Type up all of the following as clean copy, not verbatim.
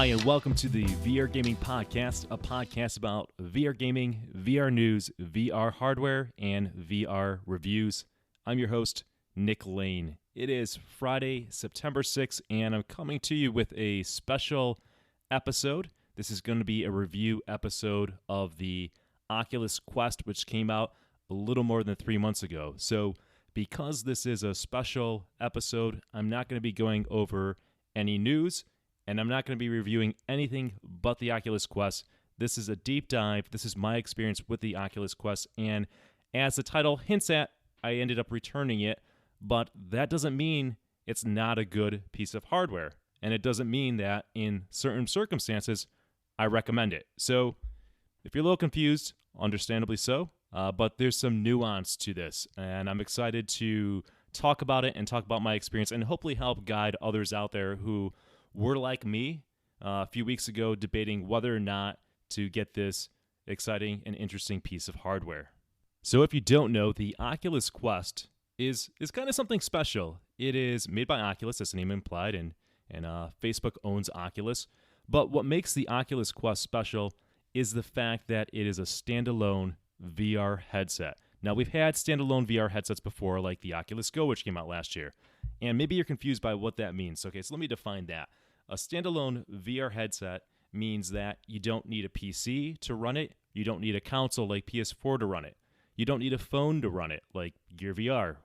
Hi, and welcome to the VR Gaming Podcast, a podcast about VR gaming, VR news, VR hardware, and VR reviews. I'm your host, Nick Lane. It is Friday, September 6th, and I'm coming to you with a special episode. This is going to be a review episode of the Oculus Quest, which came out a little more than 3 months ago. So because this is a special episode, I'm not going to be going over any news, and I'm not going to be reviewing anything but the Oculus Quest. This is a deep dive. This is my experience with the Oculus Quest, and as the title hints at, I ended up returning it, but that doesn't mean it's not a good piece of hardware, and it doesn't mean that in certain circumstances, I recommend it. So if you're a little confused, understandably so, but there's some nuance to this, and I'm excited to talk about it and talk about my experience and hopefully help guide others out there who were like me a few weeks ago debating whether or not to get this exciting and interesting piece of hardware. So if you don't know, the Oculus Quest is kind of something special. It is made by Oculus, as the name implied, and Facebook owns Oculus. But what makes the Oculus Quest special is the fact that it is a standalone VR headset. Now, we've had standalone VR headsets before, like the Oculus Go, which came out last year. And maybe you're confused by what that means. Okay, so let me define that. A standalone VR headset means that you don't need a PC to run it. You don't need a console like PS4 to run it. You don't need a phone to run it like Gear VR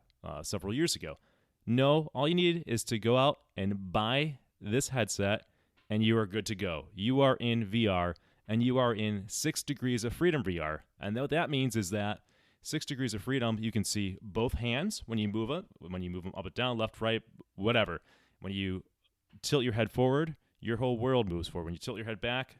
several years ago. No, all you need is to go out and buy this headset, and you are good to go. You are in VR, and you are in 6 degrees of freedom VR. And what that means is that 6 degrees of freedom, you can see both hands when you move them up and down, left, right, whatever. When you tilt your head forward, your whole world moves forward. When you tilt your head back,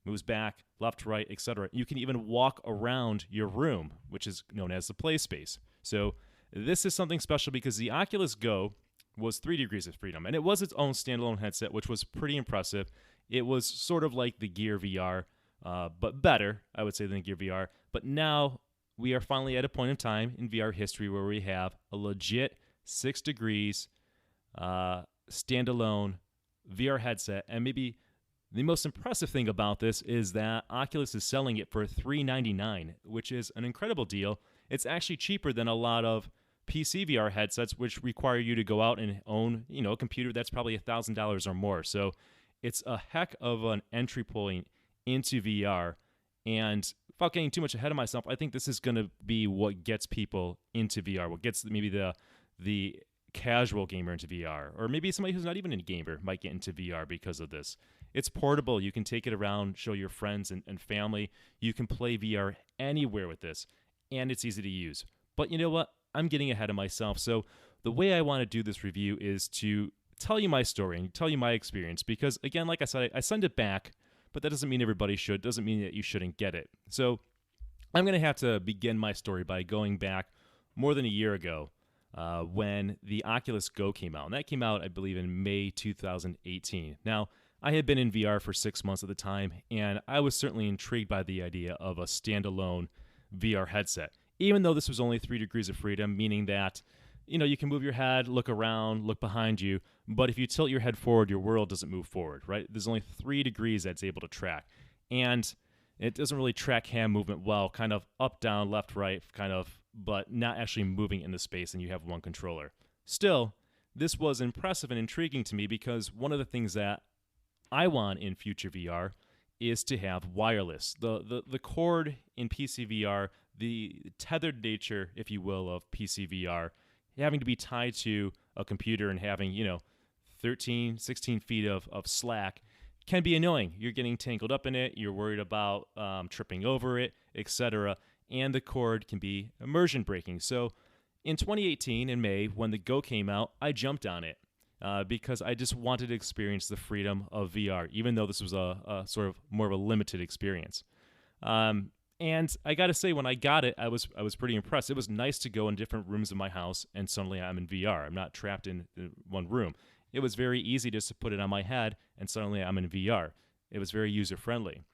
moves back, left, right, etc. You can even walk around your room, which is known as the play space. So this is something special because the Oculus Go was 3 degrees of freedom, and it was its own standalone headset, which was pretty impressive. It was sort of like the Gear VR, but better, I would say, than Gear VR. But now we are finally at a point in time in VR history where we have a legit 6 degrees standalone VR headset, and maybe the most impressive thing about this is that Oculus is selling it for $399, which is an incredible deal. It's actually cheaper than a lot of PC VR headsets, which require you to go out and own, a computer that's probably $1,000 or more. So it's a heck of an entry point into VR. And without getting too much ahead of myself, I think this is going to be what gets people into VR, what gets maybe the casual gamer into VR, or maybe somebody who's not even a gamer might get into VR because of this. It's portable. You can take it around, show your friends and family. You can play VR anywhere with this, and it's easy to use. But you know what? I'm getting ahead of myself. So the way I want to do this review is to tell you my story and tell you my experience because, again, like I said, I send it back, but that doesn't mean everybody should. It doesn't mean that you shouldn't get it. So I'm going to have to begin my story by going back more than a year ago when the Oculus Go came out. And that came out, I believe, in May 2018. Now, I had been in VR for 6 months at the time, and I was certainly intrigued by the idea of a standalone VR headset, even though this was only 3 degrees of freedom, meaning that you can move your head, look around, look behind you, but if you tilt your head forward, your world doesn't move forward, right? There's only 3 degrees that's able to track. And it doesn't really track hand movement well, kind of up, down, left, right, kind of, but not actually moving in the space, and you have one controller. Still, this was impressive and intriguing to me because one of the things that I want in future VR is to have wireless. The cord in PC VR, the tethered nature, if you will, of PC VR, having to be tied to a computer and having, 13, 16 feet of slack can be annoying. You're getting tangled up in it. You're worried about tripping over it, etc. And the cord can be immersion breaking. So in 2018, in May, when the Go came out, I jumped on it because I just wanted to experience the freedom of VR, even though this was a sort of more of a limited experience. And I got to say, when I got it, I was pretty impressed. It was nice to go in different rooms of my house, and suddenly I'm in VR. I'm not trapped in one room. It was very easy just to put it on my head, and suddenly I'm in VR. It was very user-friendly.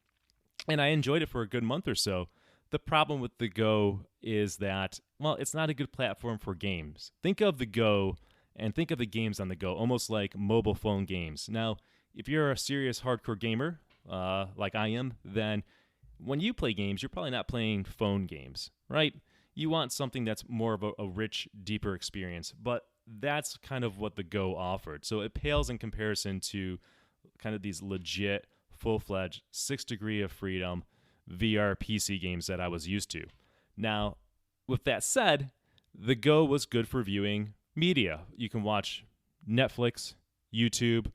And I enjoyed it for a good month or so. The problem with the Go is that, well, it's not a good platform for games. Think of the Go and think of the games on the Go almost like mobile phone games. Now, if you're a serious hardcore gamer, like I am, then when you play games, you're probably not playing phone games, right? You want something that's more of a rich, deeper experience. But that's kind of what the Go offered. So it pales in comparison to kind of these legit, full-fledged, 6 degree of freedom VR PC games that I was used to. Now, with that said, the Go was good for viewing media. You can watch Netflix, YouTube,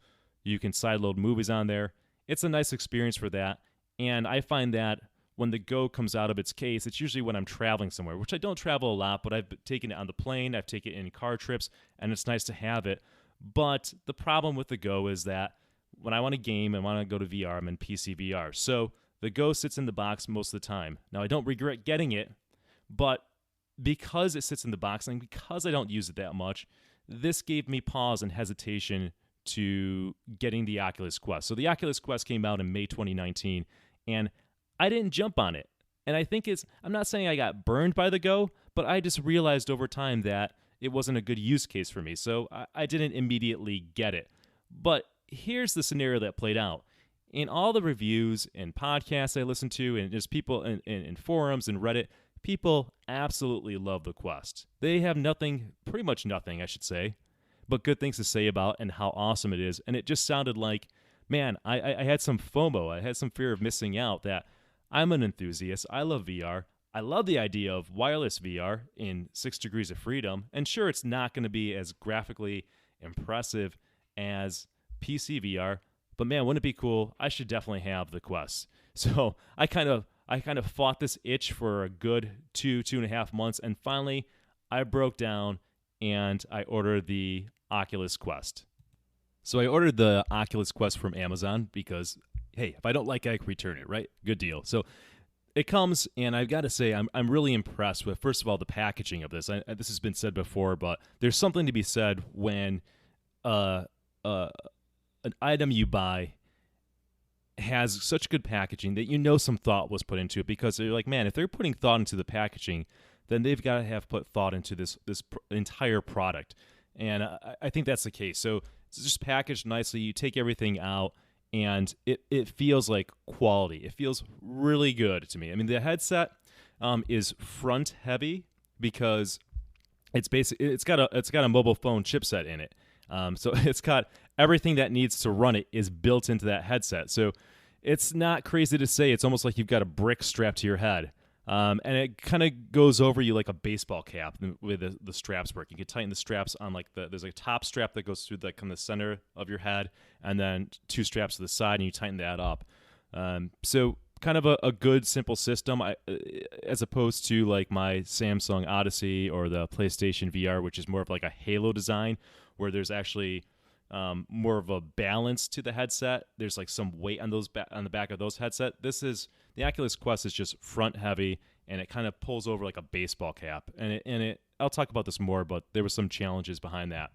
you can sideload movies on there. It's a nice experience for that. And I find that when the Go comes out of its case, it's usually when I'm traveling somewhere, which I don't travel a lot, but I've taken it on the plane, I've taken it in car trips, and it's nice to have it. But the problem with the Go is that when I want to game and want to go to VR, I'm in PC VR. So the Go sits in the box most of the time. Now, I don't regret getting it, but because it sits in the box and because I don't use it that much, this gave me pause and hesitation to getting the Oculus Quest. So the Oculus Quest came out in May 2019, and I didn't jump on it. And I think I'm not saying I got burned by the Go, but I just realized over time that it wasn't a good use case for me. So I didn't immediately get it. But here's the scenario that played out. In all the reviews and podcasts I listened to, and just people in forums and Reddit, people absolutely love the Quest. They have pretty much nothing, I should say, but good things to say about and how awesome it is. And it just sounded like, man, I had some FOMO. I had some fear of missing out that I'm an enthusiast. I love VR. I love the idea of wireless VR in 6 degrees of freedom. And sure, it's not going to be as graphically impressive as PC VR, but man, wouldn't it be cool? I should definitely have the Quest. So I kind of fought this itch for a good 2.5 months, and finally I broke down and I ordered the Oculus Quest. So I ordered the Oculus Quest from Amazon because, hey, if I don't like it, I can return it, right? Good deal. So it comes, and I've got to say, I'm really impressed with, first of all, the packaging of this. This has been said before, but there's something to be said when an item you buy has such good packaging that you know some thought was put into it, because they're like, man, if they're putting thought into the packaging, then they've got to have put thought into this entire product. And I think that's the case. So it's just packaged nicely. You take everything out, and it feels like quality. It feels really good to me. I mean, the headset is front heavy because it's got a mobile phone chipset in it. So it's got everything that needs to run it is built into that headset. So it's not crazy to say it's almost like you've got a brick strapped to your head. And it kind of goes over you like a baseball cap with the straps work. You can tighten the straps on there's a top strap that goes through the center of your head, and then 2 straps to the side, and you tighten that up. So kind of a good, simple system, as opposed to like my Samsung Odyssey or the PlayStation VR, which is more of like a Halo design, where there's actually more of a balance to the headset. There's like some weight on the back of those headset. The Oculus Quest is just front heavy, and it kind of pulls over like a baseball cap. And I'll talk about this more, but there were some challenges behind that.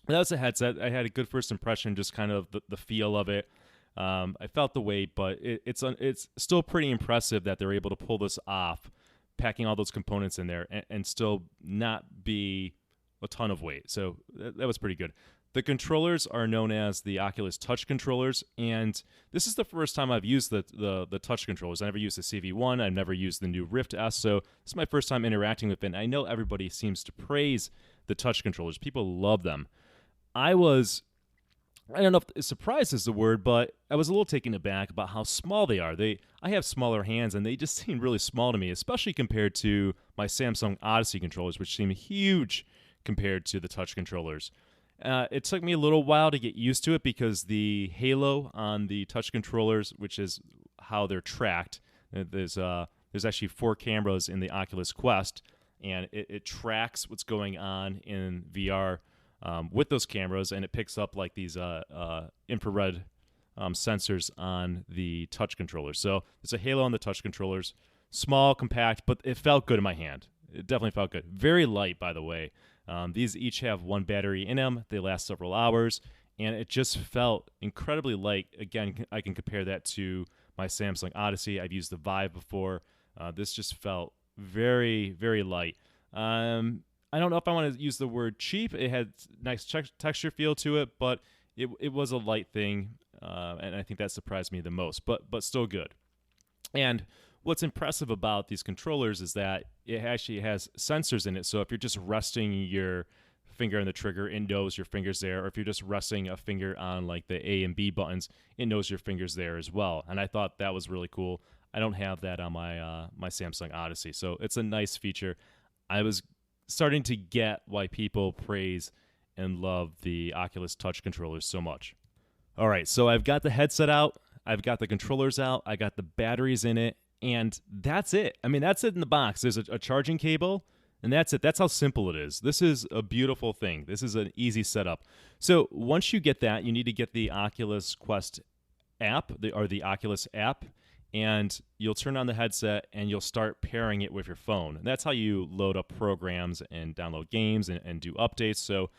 That was a headset. I had a good first impression, just kind of the feel of it. I felt the weight, but it's still pretty impressive that they're able to pull this off, packing all those components in there, and still not be a ton of weight. So that was pretty good. The controllers are known as the Oculus Touch controllers, and this is the first time I've used the Touch controllers. I never used the CV1. I've never used the new Rift S, so this is my first time interacting with it, and I know everybody seems to praise the Touch controllers. People love them. I don't know if surprised is the word, but I was a little taken aback about how small they are. I have smaller hands, and they just seem really small to me, especially compared to my Samsung Odyssey controllers, which seem huge compared to the Touch controllers. It took me a little while to get used to it because the halo on the Touch controllers, which is how they're tracked, there's actually 4 cameras in the Oculus Quest, and it tracks what's going on in VR with those cameras, and it picks up like these infrared sensors on the Touch controllers. So there's a halo on the Touch controllers, small, compact, but it felt good in my hand. It definitely felt good. Very light, by the way. These each have 1 battery in them. They last several hours, and it just felt incredibly light. Again, I can compare that to my Samsung Odyssey. I've used the Vive before. This just felt very, very light. I don't know if I want to use the word cheap. It had nice texture feel to it, but it was a light thing, and I think that surprised me the most. But still good. And what's impressive about these controllers is that it actually has sensors in it. So if you're just resting your finger on the trigger, it knows your finger's there. Or if you're just resting a finger on like the A and B buttons, it knows your finger's there as well. And I thought that was really cool. I don't have that on my Samsung Odyssey, so it's a nice feature. I was starting to get why people praise and love the Oculus Touch controllers so much. All right, so I've got the headset out, I've got the controllers out, I got the batteries in it, and that's it. I mean, that's it in the box. There's a charging cable, and that's it. That's how simple it is. This is a beautiful thing. This is an easy setup. So once you get that, you need to get the Oculus Quest app, or the Oculus app, and you'll turn on the headset and you'll start pairing it with your phone. And that's how you load up programs and download games and do updates. So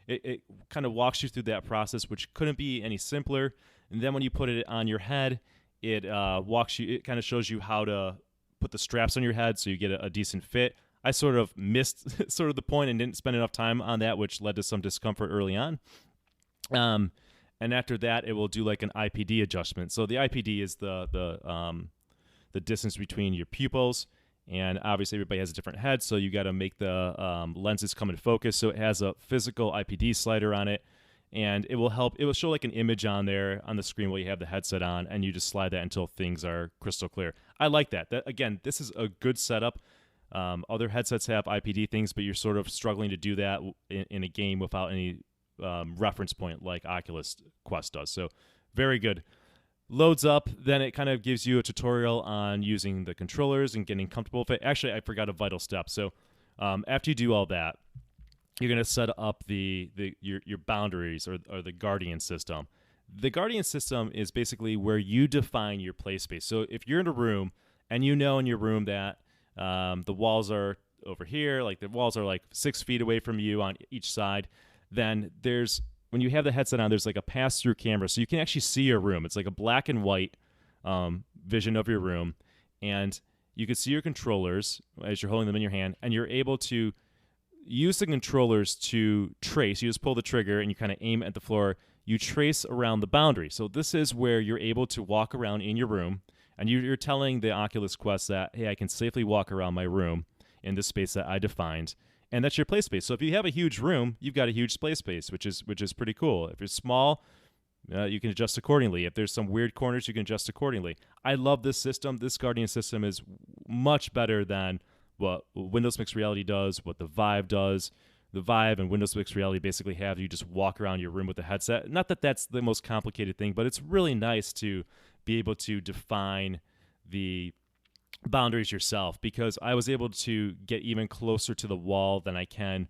it kind of walks you through that process, which couldn't be any simpler. And then when you put it on your head, it kind of shows you how to put the straps on your head so you get a decent fit. I sort of missed sort of the point and didn't spend enough time on that, which led to some discomfort early on. And after that, it will do like an IPD adjustment. So the IPD is the distance between your pupils, and obviously everybody has a different head, so you got to make the lenses come in focus. So it has a physical IPD slider on it, and it will help. It will show like an image on there on the screen while you have the headset on, and you just slide that until things are crystal clear. I like that. Again, this is a good setup. Other headsets have IPD things, but you're sort of struggling to do that in a game without any reference point like Oculus Quest does. So very good. Loads up, then it kind of gives you a tutorial on using the controllers and getting comfortable with it. Actually, I forgot a vital step. So after you do all that, you're going to set up your boundaries or the Guardian system. The Guardian system is basically where you define your play space. So if you're in a room and you know in your room that the walls are over here, like the walls are like 6 feet away from you on each side, then when you have the headset on, there's like a pass-through camera, so you can actually see your room. It's like a black and white vision of your room, and you can see your controllers as you're holding them in your hand, and you're able to use the controllers to trace. You just pull the trigger, and you kind of aim at the floor. You trace around the boundary. So this is where you're able to walk around in your room, and you're telling the Oculus Quest that, hey, I can safely walk around my room in this space that I defined. And that's your play space. So if you have a huge room, you've got a huge play space, which is pretty cool. If it's small, you can adjust accordingly. If there's some weird corners, you can adjust accordingly. I love this system. This Guardian system is much better than what Windows Mixed Reality does, what the Vive does. The Vive and Windows Mixed Reality basically have you just walk around your room with a headset. Not that that's the most complicated thing, but it's really nice to be able to define the boundaries yourself, because I was able to get even closer to the wall than I can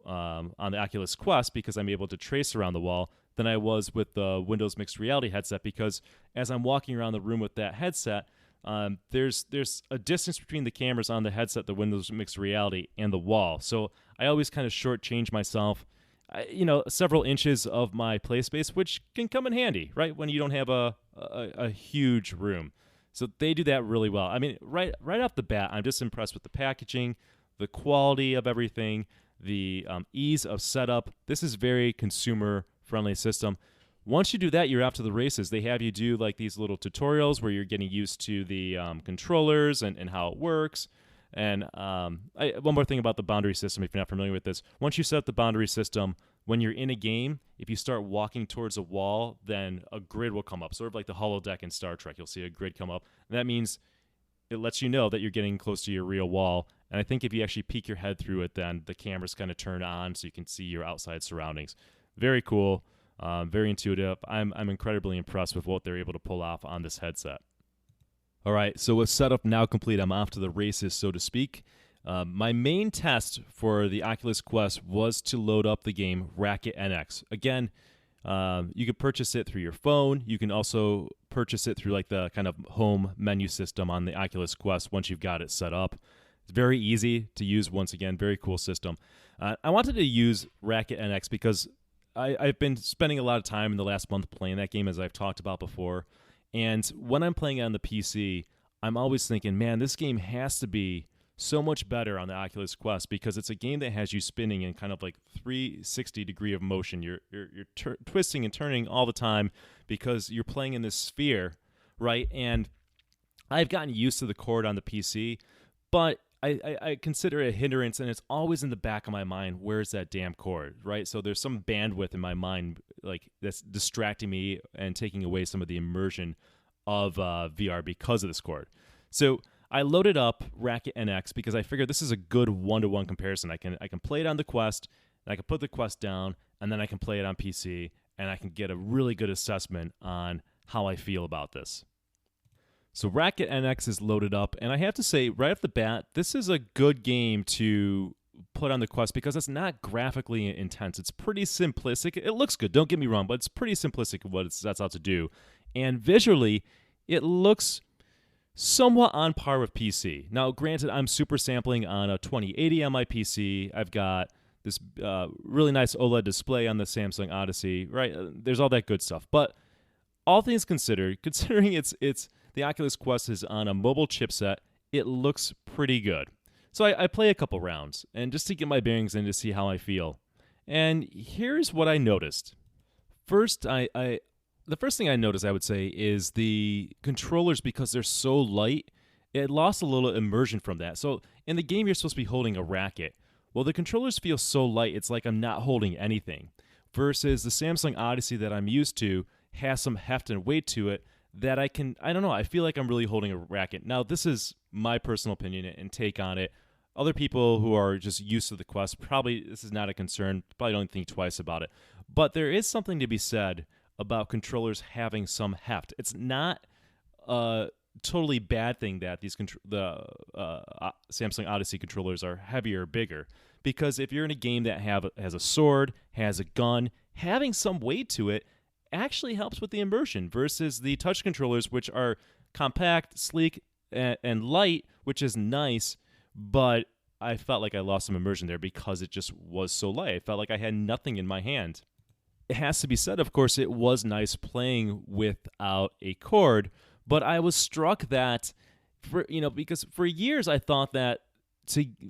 on the Oculus Quest, because I'm able to trace around the wall, than I was with the Windows Mixed Reality headset, because as I'm walking around the room with that headset, there's a distance between the cameras on the headset, the Windows Mixed Reality, and the wall. So I always kind of shortchange myself, several inches of my play space, which can come in handy, right, when you don't have a huge room. So they do that really well. I mean, right off the bat, I'm just impressed with the packaging, the quality of everything, the ease of setup. This is very consumer-friendly system. Once you do that, you're off to the races. They have you do like these little tutorials where you're getting used to the controllers and how it works. And one more thing about the boundary system, if you're not familiar with this. Once you set up the boundary system, when you're in a game, if you start walking towards a wall, then a grid will come up, sort of like the holodeck in Star Trek. You'll see a grid come up. And that means it lets you know that you're getting close to your real wall. And I think if you actually peek your head through it, then the cameras kind of turn on so you can see your outside surroundings. Very cool, very intuitive. I'm incredibly impressed with what they're able to pull off on this headset. All right, so with setup now complete, I'm off to the races, so to speak. My main test for the Oculus Quest was to load up the game Racket NX. Again, you can purchase it through your phone. You can also purchase it through like the kind of home menu system on the Oculus Quest once you've got it set up. It's very easy to use once again, very cool system. I wanted to use Racket NX because I've been spending a lot of time in the last month playing that game, as I've talked about before. And when I'm playing it on the PC, I'm always thinking, man, this game has to be so much better on the Oculus Quest because it's a game that has you spinning in kind of like 360 degree of motion. You're twisting and turning all the time because you're playing in this sphere, right? And I've gotten used to the cord on the PC, but I consider it a hindrance, and it's always in the back of my mind, where's that damn cord, right? So there's some bandwidth in my mind like that's distracting me and taking away some of the immersion of VR because of this cord. So I loaded up Racket NX because I figured this is a good one-to-one comparison. I can play it on the Quest, and I can put the Quest down, and then I can play it on PC, and I can get a really good assessment on how I feel about this. So Racket NX is loaded up, and I have to say, right off the bat, this is a good game to put on the Quest because it's not graphically intense. It's pretty simplistic. It looks good, don't get me wrong, but it's pretty simplistic in what it sets out to do. And visually, it looks somewhat on par with PC. Now, granted, I'm super sampling on a 2080 on my PC. I've got this really nice OLED display on the Samsung Odyssey, right? There's all that good stuff. But all things considered, considering it's the Oculus Quest is on a mobile chipset, it looks pretty good. So I play a couple rounds, and just to get my bearings in to see how I feel. And here's what I noticed. First, the first thing I noticed, I would say, is the controllers, because they're so light, it lost a little immersion from that. So in the game, you're supposed to be holding a racket. Well, the controllers feel so light, it's like I'm not holding anything. Versus the Samsung Odyssey that I'm used to has some heft and weight to it that I don't know, I feel like I'm really holding a racket. Now, this is my personal opinion and take on it. Other people who are just used to the Quest, probably this is not a concern, probably don't think twice about it. But there is something to be said about controllers having some heft. It's not a totally bad thing that the Samsung Odyssey controllers are heavier or bigger, because if you're in a game that has a sword, has a gun, having some weight to it actually helps with the immersion versus the touch controllers, which are compact, sleek, and light, which is nice, but I felt like I lost some immersion there because it just was so light. I felt like I had nothing in my hand. It has to be said, of course, it was nice playing without a cord, but I was struck that, because for years I thought that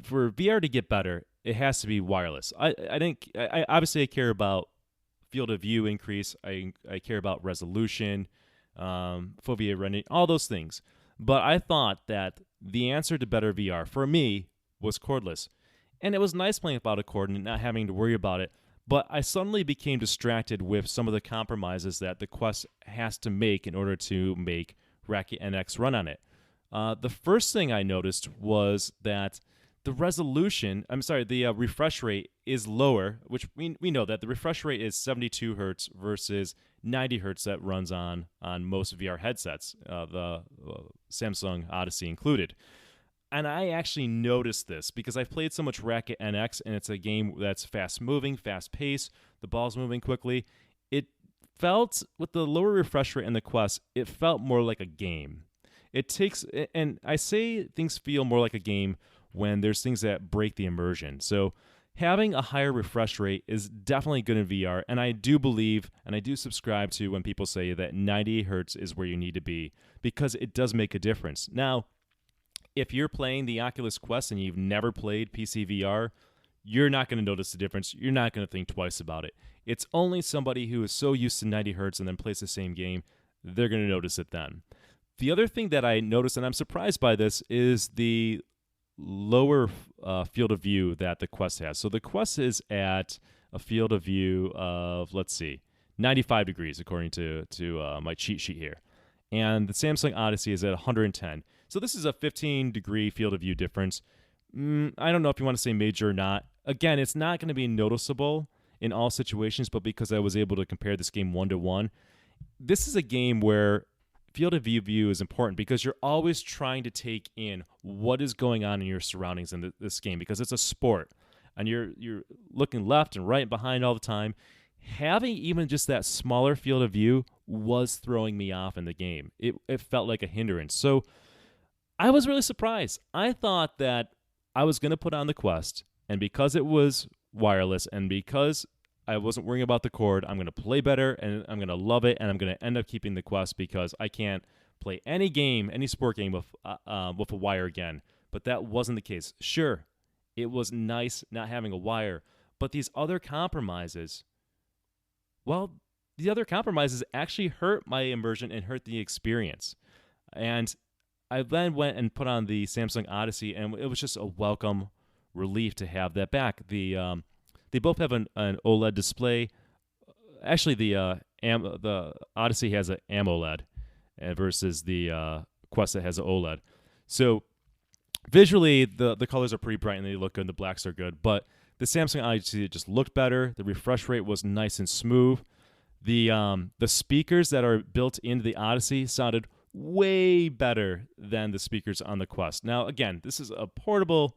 for VR to get better, it has to be wireless. I obviously I care about field of view increase. I care about resolution, fovea rendering, all those things. But I thought that the answer to better VR for me was cordless. And it was nice playing without a cord and not having to worry about it. But I suddenly became distracted with some of the compromises that the Quest has to make in order to make Racket NX run on it. The first thing I noticed was that the refresh rate is lower, which we know that the refresh rate is 72 hertz versus 90 hertz that runs on most VR headsets, the Samsung Odyssey included. And I actually noticed this because I've played so much Racket NX, and it's a game that's fast-moving, fast-paced, the ball's moving quickly. It felt, with the lower refresh rate in the Quest, it felt more like a game. And I say things feel more like a game when there's things that break the immersion. So having a higher refresh rate is definitely good in VR, and I do believe, and I do subscribe to when people say that 90 hertz is where you need to be, because it does make a difference. Now, if you're playing the Oculus Quest and you've never played PC VR, you're not going to notice the difference. You're not going to think twice about it. It's only somebody who is so used to 90 hertz and then plays the same game, they're going to notice it then. The other thing that I noticed, and I'm surprised by this, is the lower field of view that the Quest has. So the Quest is at a field of view of, 95 degrees, according to my cheat sheet here. And the Samsung Odyssey is at 110. So this is a 15-degree field of view difference. I don't know if you want to say major or not. Again, it's not going to be noticeable in all situations, but because I was able to compare this game one-to-one, this is a game where field of view is important because you're always trying to take in what is going on in your surroundings in this game, because it's a sport, and you're looking left and right and behind all the time. Having even just that smaller field of view was throwing me off in the game. It felt like a hindrance. So I was really surprised. I thought that I was going to put on the Quest, and because it was wireless and because I wasn't worrying about the cord, I'm going to play better, and I'm going to love it, and I'm going to end up keeping the Quest because I can't play any sport game with a wire again. but that wasn't the case. Sure, it was nice not having a wire, but these other compromises, well, the other compromises actually hurt my immersion and hurt the experience. And I then went and put on the Samsung Odyssey, and it was just a welcome relief to have that back. They both have an OLED display. Actually, the Odyssey has an AMOLED versus the Quest that has an OLED. So visually, the colors are pretty bright and they look good, and the blacks are good. But the Samsung Odyssey just looked better. The refresh rate was nice and smooth. The speakers that are built into the Odyssey sounded way better than the speakers on the Quest. Now, again, this is a portable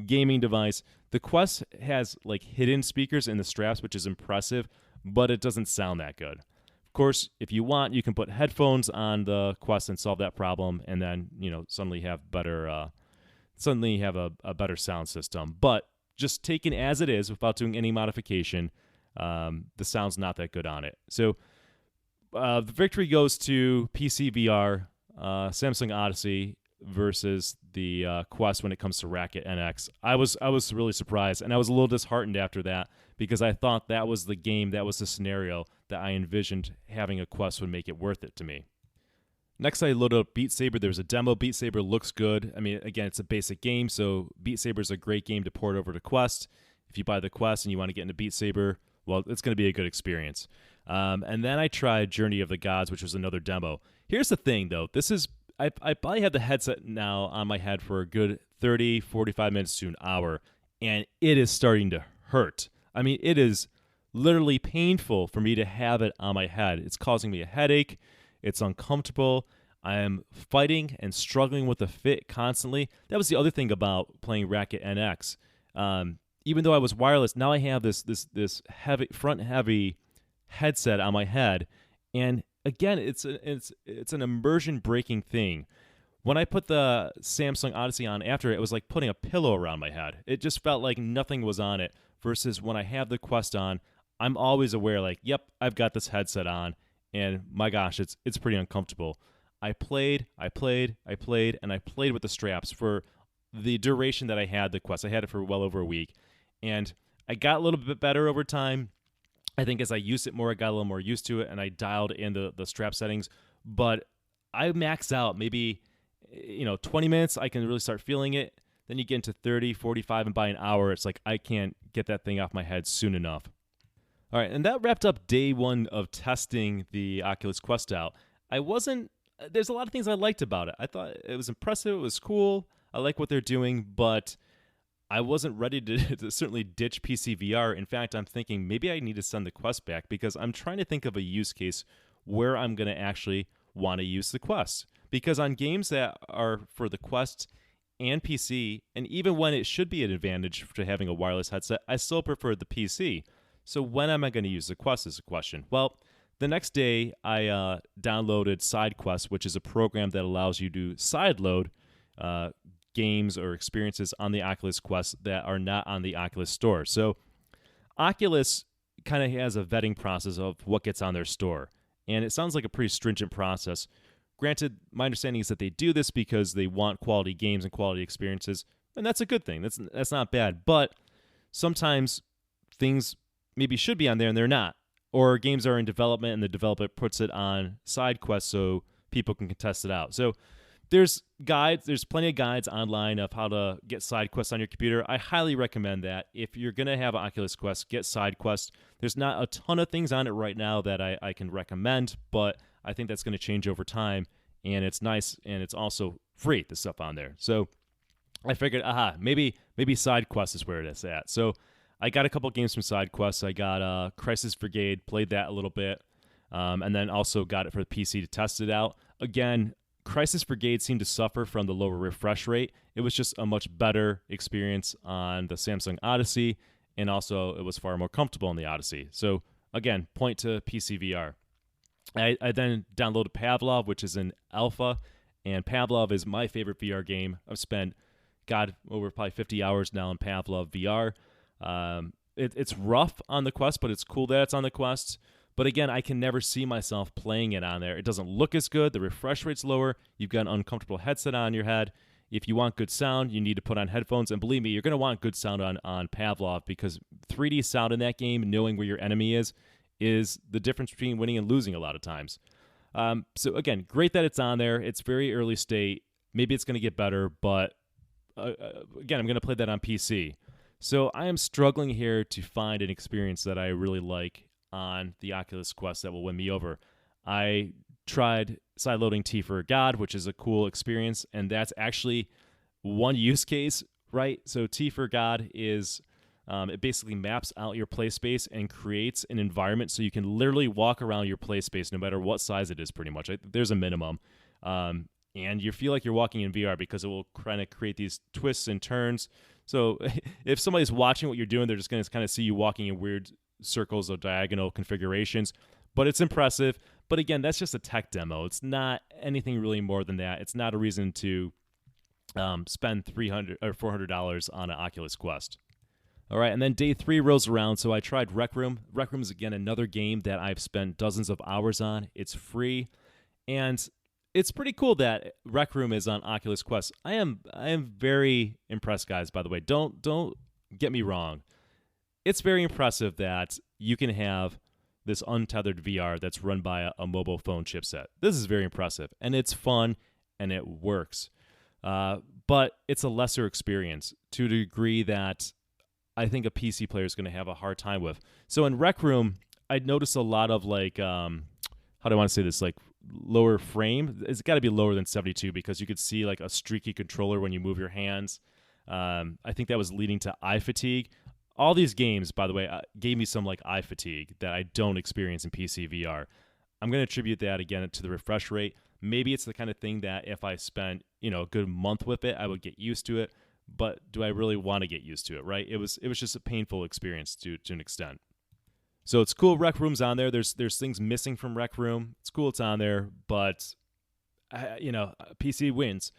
gaming device. The Quest has like hidden speakers in the straps, which is impressive, but it doesn't sound that good. Of course, if you want, you can put headphones on the Quest and solve that problem, and then suddenly have a better sound system. But just taken as it is, without doing any modification, the sound's not that good on it. So the victory goes to PC VR, Samsung Odyssey versus the Quest when it comes to Racket NX. I was really surprised, and I was a little disheartened after that because I thought that was the game, that was the scenario that I envisioned having a Quest would make it worth it to me. Next, I loaded up Beat Saber. There's a demo. Beat Saber looks good. I mean, again, it's a basic game, so Beat Saber is a great game to port over to Quest. If you buy the Quest and you want to get into Beat Saber, well, it's going to be a good experience. And then I tried Journey of the Gods, which was another demo. Here's the thing, though. I probably have the headset now on my head for a good 30, 45 minutes to an hour, and it is starting to hurt. I mean, it is literally painful for me to have it on my head. It's causing me a headache. It's uncomfortable. I am fighting and struggling with the fit constantly. That was the other thing about playing Racket NX. Even though I was wireless, now I have this heavy front heavy headset on my head, and again, it's an immersion breaking thing. When I put the Samsung Odyssey on after, it was like putting a pillow around my head. It just felt like nothing was on it. Versus when I have the Quest on, I'm always aware, like, yep, I've got this headset on, and my gosh, it's pretty uncomfortable. I played with the straps for the duration that I had the Quest. I had it for well over a week, and I got a little bit better over time. I think as I used it more, I got a little more used to it, and I dialed in the strap settings. But I maxed out maybe 20 minutes, I can really start feeling it. Then you get into 30, 45, and by an hour, it's like I can't get that thing off my head soon enough. All right, and that wrapped up day one of testing the Oculus Quest out. There's a lot of things I liked about it. I thought it was impressive, it was cool, I like what they're doing, but I wasn't ready to certainly ditch PC VR. In fact, I'm thinking maybe I need to send the Quest back because I'm trying to think of a use case where I'm going to actually want to use the Quest. Because on games that are for the Quest and PC, and even when it should be an advantage to having a wireless headset, I still prefer the PC. So when am I going to use the Quest is a question. Well, the next day I downloaded SideQuest, which is a program that allows you to sideload games or experiences on the Oculus Quest that are not on the Oculus Store. So Oculus kind of has a vetting process of what gets on their store, and it sounds like a pretty stringent process. Granted, my understanding is that they do this because they want quality games and quality experiences, and that's a good thing. That's not bad, but sometimes things maybe should be on there and they're not, or games are in development and the developer puts it on SideQuest so people can test it out. So there's plenty of guides online of how to get SideQuest on your computer. I highly recommend that. If you're going to have an Oculus Quest, get SideQuest. There's not a ton of things on it right now that I can recommend, but I think that's going to change over time, and it's nice, and it's also free, the stuff on there. So I figured, maybe SideQuest is where it is at. So I got a couple games from SideQuest. I got Crisis Brigade, played that a little bit, and then also got it for the PC to test it out. Again, Crisis Brigade seemed to suffer from the lower refresh rate. It was just a much better experience on the Samsung Odyssey, and also it was far more comfortable on the Odyssey. So again, point to PC VR. I then downloaded Pavlov, which is an alpha, and Pavlov is my favorite VR game. I've spent, over probably 50 hours now in Pavlov VR. It's rough on the Quest, but it's cool that it's on the Quest. But again, I can never see myself playing it on there. It doesn't look as good. The refresh rate's lower. You've got an uncomfortable headset on your head. If you want good sound, you need to put on headphones. And believe me, you're going to want good sound on Pavlov, because 3D sound in that game, knowing where your enemy is the difference between winning and losing a lot of times. So again, great that it's on there. It's very early state. Maybe it's going to get better, but again, I'm going to play that on PC. So I am struggling here to find an experience that I really like on the Oculus Quest that will win me over. I tried sideloading T for God, which is a cool experience, and that's actually one use case, right? So T for God is it basically maps out your play space and creates an environment so you can literally walk around your play space no matter what size it is, pretty much. There's a minimum. And you feel like you're walking in VR because it will kind of create these twists and turns. So if somebody's watching what you're doing, they're just going to kind of see you walking in weird circles or diagonal configurations. But it's impressive. But again, that's just a tech demo. It's not anything really more than that. It's not a reason to spend $300 or $400 on an Oculus Quest. All right, and then day 3 rolls around, so I tried Rec Room. Rec Room is, again, another game that I've spent dozens of hours on. It's free, and it's pretty cool that Rec Room is on Oculus Quest. I am very impressed, guys, by the way. Don't get me wrong. It's very impressive that you can have this untethered VR that's run by a mobile phone chipset. This is very impressive, and it's fun, and it works. But it's a lesser experience to the degree that I think a PC player is going to have a hard time with. So in Rec Room, I noticed a lot of like, how do I want to say this? Like lower frame. It's got to be lower than 72 because you could see like a streaky controller when you move your hands. I think that was leading to eye fatigue. All these games, by the way, gave me some like eye fatigue that I don't experience in PC VR. I'm going to attribute that again to the refresh rate. Maybe it's the kind of thing that if I spent, a good month with it, I would get used to it. But do I really want to get used to it, right? It was just a painful experience to an extent. So it's cool Rec Room's on there. There's things missing from Rec Room. It's cool it's on there, but, PC wins.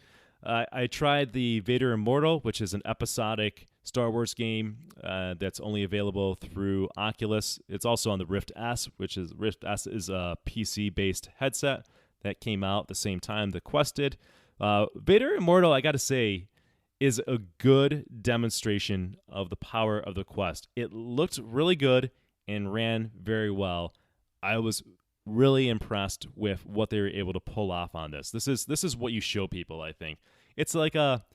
I tried the Vader Immortal, which is an episodic Star Wars game that's only available through Oculus. It's also on the Rift S, Rift S is a PC-based headset that came out the same time the Quest did. Vader Immortal, I got to say, is a good demonstration of the power of the Quest. It looked really good and ran very well. I was really impressed with what they were able to pull off on this. This is what you show people, I think. It's like a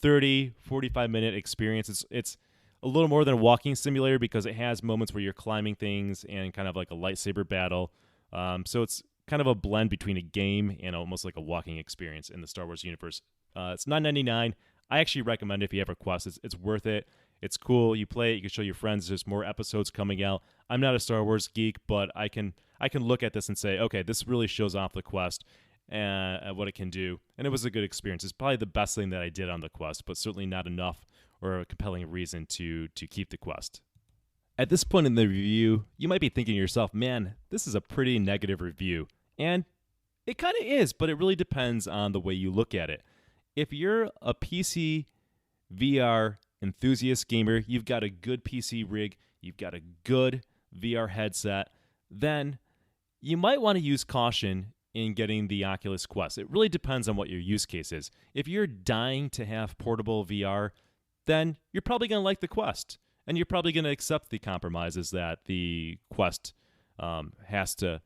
30, 45-minute experience. It's a little more than a walking simulator because it has moments where you're climbing things and kind of like a lightsaber battle. So it's kind of a blend between a game and almost like a walking experience in the Star Wars universe. It's $9.99. I actually recommend it if you have a Quest. It's worth it. It's cool. You play it. You can show your friends. There's more episodes coming out. I'm not a Star Wars geek, but I can look at this and say, okay, this really shows off the Quest and what it can do. And it was a good experience. It's probably the best thing that I did on the Quest, but certainly not enough or a compelling reason to keep the Quest. At this point in the review, you might be thinking to yourself, man, this is a pretty negative review. And it kind of is, but it really depends on the way you look at it. If you're a PC VR enthusiast gamer, you've got a good PC rig, you've got a good VR headset, then you might want to use caution in getting the Oculus Quest. It really depends on what your use case is. If you're dying to have portable VR, then you're probably going to like the Quest, and you're probably going to accept the compromises that the Quest has to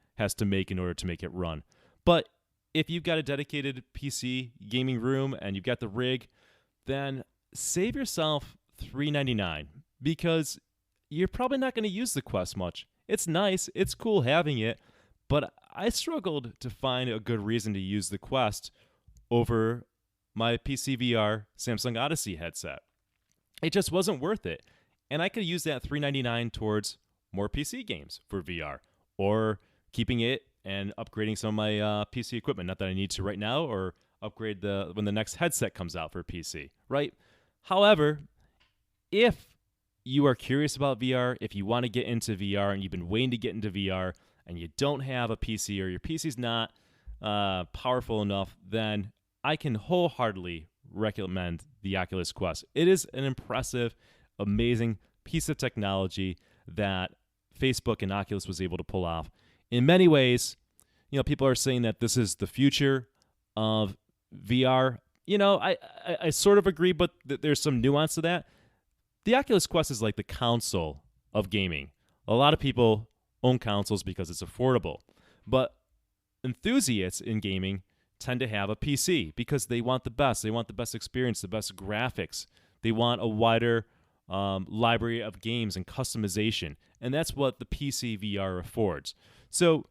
make in order to make it run. But if you've got a dedicated PC gaming room and you've got the rig, then save yourself $399 because you're probably not going to use the Quest much. It's nice. It's cool having it. But I struggled to find a good reason to use the Quest over my PC VR Samsung Odyssey headset. It just wasn't worth it. And I could use that $399 towards more PC games for VR or keeping it and upgrading some of my PC equipment. Not that I need to right now, or upgrade when the next headset comes out for PC, right? However, if you are curious about VR, if you want to get into VR and you've been waiting to get into VR and you don't have a PC or your PC's not powerful enough, then I can wholeheartedly recommend the Oculus Quest. It is an impressive, amazing piece of technology that Facebook and Oculus was able to pull off. In many ways, people are saying that this is the future of VR. I sort of agree, but there's some nuance to that. The Oculus Quest is like the console of gaming. A lot of people own consoles because it's affordable, but enthusiasts in gaming tend to have a PC because they want the best. They want the best experience, the best graphics. They want a wider library of games and customization, and that's what the PC VR affords. So,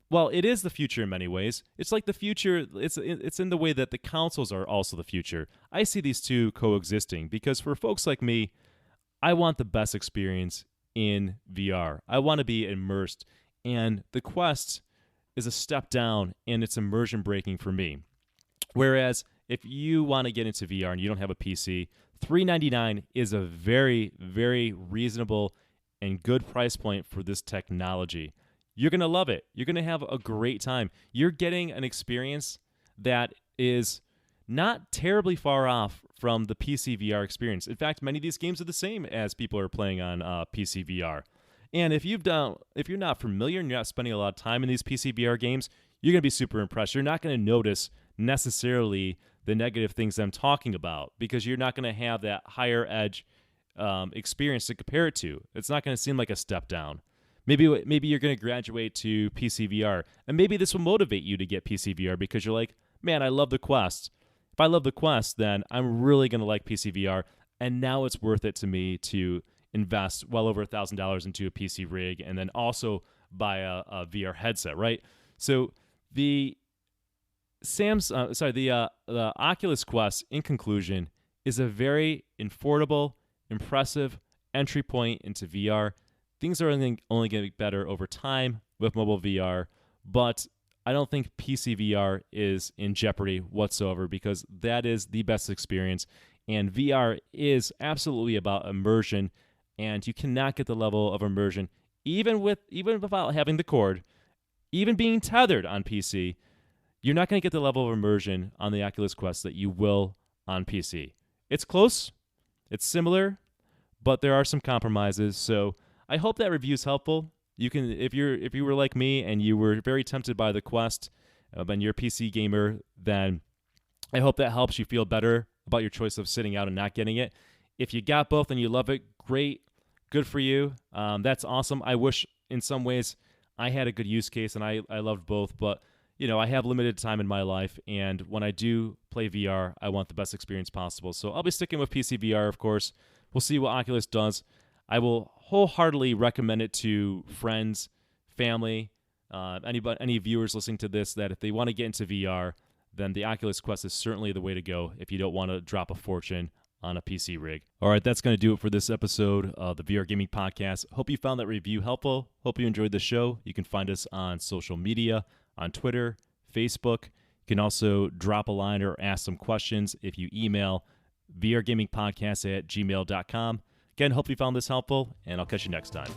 while it is the future in many ways, it's like the future. It's in the way that the consoles are also the future. I see these two coexisting because for folks like me, I want the best experience in VR. I want to be immersed, and the Quest is a step down, and it's immersion breaking for me. Whereas if you want to get into VR and you don't have a PC, $399 is a very, very reasonable and good price point for this technology. You're going to love it. You're going to have a great time. You're getting an experience that is not terribly far off from the PC VR experience. In fact, many of these games are the same as people are playing on PC VR. And if you're not familiar and you're not spending a lot of time in these PC VR games, you're going to be super impressed. You're not going to notice necessarily the negative things I'm talking about because you're not going to have that higher edge experience to compare it to. It's not going to seem like a step down. Maybe you're going to graduate to PC VR, and maybe this will motivate you to get PC VR because you're like, man, I love the Quest. If I love the Quest, then I'm really going to like PC VR, and now it's worth it to me to invest well over $1,000 into a PC rig and then also buy a VR headset, right? So the Oculus Quest, in conclusion, is a very affordable, impressive entry point into VR. Things are only going to get better over time with mobile VR, but I don't think PC VR is in jeopardy whatsoever because that is the best experience, and VR is absolutely about immersion, and you cannot get the level of immersion even without having the cord, even being tethered on PC. You're not going to get the level of immersion on the Oculus Quest that you will on PC. It's close, it's similar, but there are some compromises. So I hope that review is helpful. You can, if you were like me and you were very tempted by the Quest, and you're a PC gamer, then I hope that helps you feel better about your choice of sitting out and not getting it. If you got both and you love it, great, good for you. That's awesome. I wish in some ways I had a good use case and I loved both, but I have limited time in my life, and when I do play VR, I want the best experience possible. So I'll be sticking with PC VR, of course. We'll see what Oculus does. I will wholeheartedly recommend it to friends, family, any viewers listening to this, that if they want to get into VR, then the Oculus Quest is certainly the way to go if you don't want to drop a fortune on a PC rig. All right, that's going to do it for this episode of the VR Gaming Podcast. Hope you found that review helpful. Hope you enjoyed the show. You can find us on social media, on Twitter, Facebook. You can also drop a line or ask some questions if you email vrgamingpodcast@gmail.com. Again, hope you found this helpful, and I'll catch you next time.